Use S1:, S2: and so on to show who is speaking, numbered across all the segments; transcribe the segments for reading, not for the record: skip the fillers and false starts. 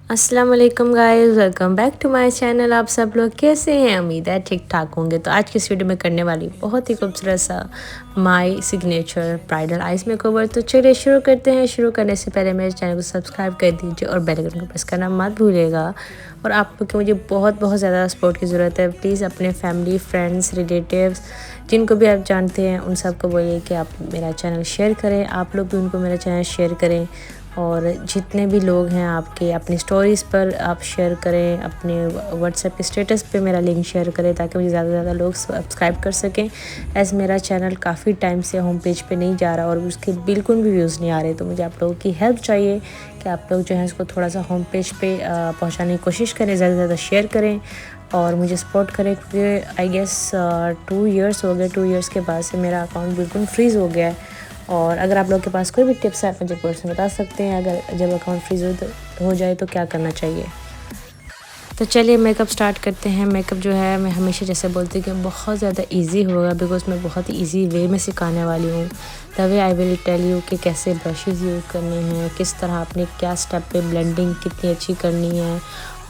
S1: अस्सलाम वालेकुम guys, welcome back to my channel. आप सब लोग कैसे हैं? उम्मीद है ठीक ठाक होंगे। तो आज की इस वीडियो में करने वाली बहुत ही खूबसूरत सा my signature bridal ice makeover. तो चलिए शुरू करते हैं। शुरू करने से पहले मेरे चैनल को सब्सक्राइब कर दीजिए और बेल आइकन को प्रेस करना मत भूलिएगा। और आप लोग की मुझे बहुत ज़्यादा सपोर्ट की ज़रूरत है। प्लीज़ अपने फैमिली, फ्रेंड्स, रिलेटिव्स जिनको भी आप जानते हैं उन सबको बोलिए कि आप मेरा चैनल शेयर करें। आप लोग भी उनको मेरा चैनल शेयर करें। और जितने भी लोग हैं आपके अपनी स्टोरीज़ पर आप शेयर करें, अपने व्हाट्सएप के स्टेटस पे मेरा लिंक शेयर करें ताकि मुझे ज़्यादा से ज़्यादा लोग सब्सक्राइब कर सकें। एज़ मेरा चैनल काफ़ी टाइम से होम पेज पे नहीं जा रहा और उसके बिल्कुल भी व्यूज़ नहीं आ रहे। तो मुझे आप लोगों की हेल्प चाहिए कि आप लोग जो है इसको थोड़ा सा होम पेज पे पहुँचाने की कोशिश करें, ज़्यादा से ज़्यादा शेयर करें और मुझे सपोर्ट करें। क्योंकि आई गेस 2 इयर्स हो गए। 2 इयर्स के बाद से मेरा अकाउंट बिल्कुल फ्रीज़ हो गया है। और अगर आप लोग के पास कोई भी टिप्स है आप मुझे कमेंट्स में बता सकते हैं। अगर जब अकाउंट फ्रीज हो जाए तो क्या करना चाहिए। तो चलिए मेकअप स्टार्ट करते हैं। मेकअप जो है मैं हमेशा जैसे बोलती हूँ कि बहुत ज़्यादा इजी होगा बिकॉज मैं बहुत ही ईजी वे में सिखाने वाली हूँ। The way I will tell you कि कैसे ब्रशेज़ यूज़ करने हैं, किस तरह आपने क्या स्टेप पे ब्लेंडिंग कितनी अच्छी करनी है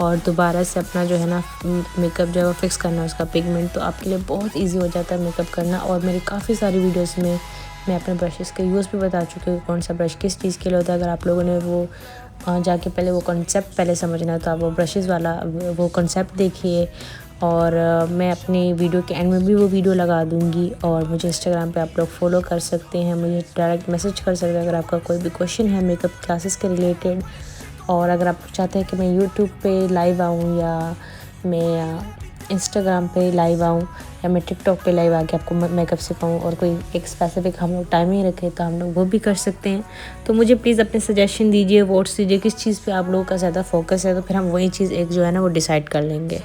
S1: और दोबारा से अपना जो है ना मेकअप जो है वो फिक्स करना है उसका पिगमेंट। तो आपके लिए बहुत ईजी हो जाता है मेकअप करना। और मेरी काफ़ी सारी वीडियोस में मैं अपने ब्रशेज़ के यूज़ भी बता चुकी हूँ, कौन सा ब्रश किस चीज़ के लिए होता है। अगर आप लोगों ने वो जाके पहले वो कॉन्सेप्ट पहले समझना है तो आप वो ब्रशेज़ वाला वो कॉन्सेप्ट देखिए। और मैं अपनी वीडियो के एंड में भी वो वीडियो लगा दूँगी। और मुझे इंस्टाग्राम पे आप लोग फॉलो कर सकते हैं, मुझे डायरेक्ट मैसेज कर सकते हैं अगर आपका कोई भी क्वेश्चन है मेकअप क्लासेस के रिलेटेड। और अगर आप चाहते हैं कि मैं यूट्यूब पे लाइव आऊँ या मैं इंस्टाग्राम पे लाइव आऊँ या मैं टिकटॉक पे लाइव आके आपको मेकअप सिखाऊँ और कोई एक स्पेसिफिक हम लोग टाइमिंग रखें तो हम लोग वो भी कर सकते हैं। तो मुझे प्लीज़ अपने सजेशन दीजिए, वोट्स दीजिए किस चीज़ पे आप लोगों का ज़्यादा फोकस है। तो फिर हम वही चीज़ एक जो है ना वो डिसाइड कर लेंगे।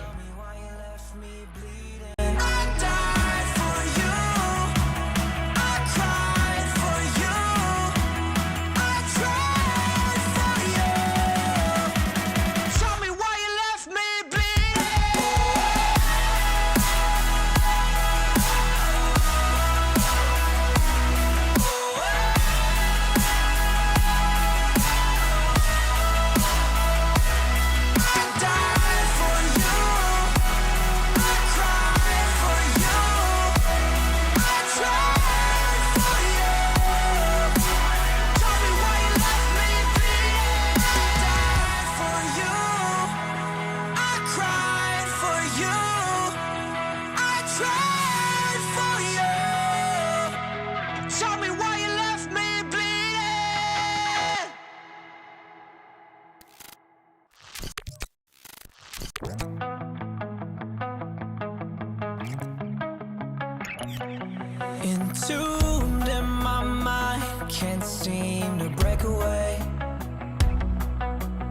S2: Entombed in my mind, can't seem to break away.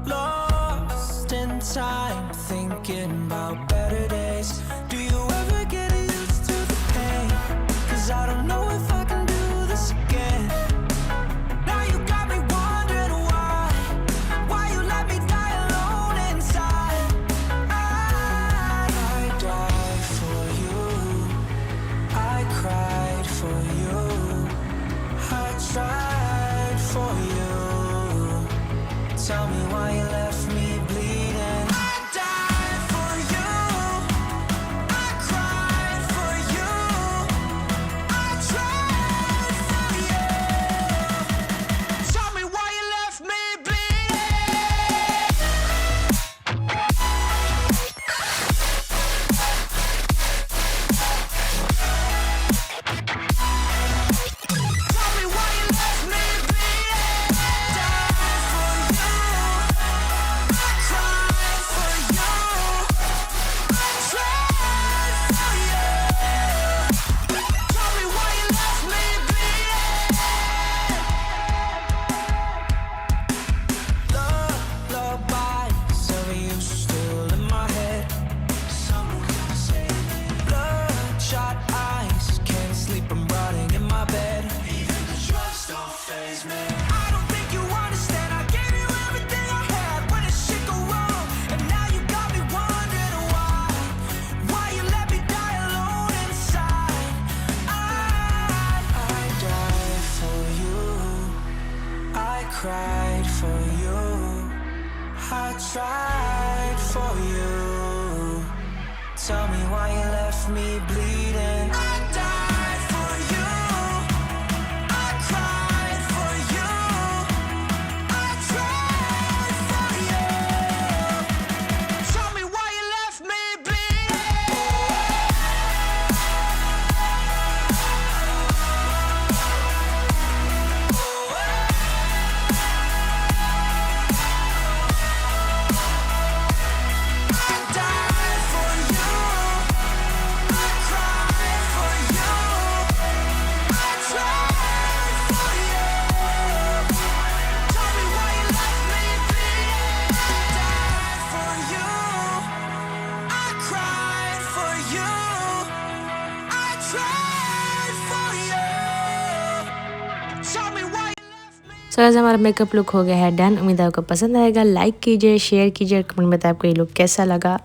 S2: Lost in time, thinking about better days. Do you ever get used to the pain? 'Cause I don't know if I can do this again. Now you got me wondering why you let me die alone inside. I died for you, I cried for you, I tried for you. Tell me why you left me bleeding. I tried for you. Tell me why you left me bleeding. I died for you. I cried for you. I tried for you. Tell me why you left me
S1: so guys हमारा makeup look हो गया है done. उम्मीद है आपको पसंद आएगा। Like कीजिए, शेयर कीजिए, कमेंट में बताइए आपको ये लुक कैसा लगा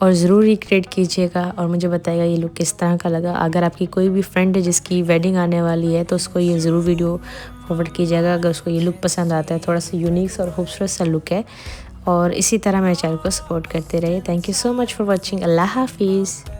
S1: और ज़रूर रिक्रिएट कीजिएगा और मुझे बताइएगा ये लुक किस तरह का लगा। अगर आपकी कोई भी फ्रेंड है जिसकी वेडिंग आने वाली है तो उसको ये ज़रूर वीडियो फॉरवर्ड कीजिएगा अगर उसको ये लुक पसंद आता है। थोड़ा सा यूनिक और खूबसूरत सा लुक है और इसी तरह मेरे चैनल को सपोर्ट करते रहिए। Thank you so much for watching. अल्लाह हाफिज़।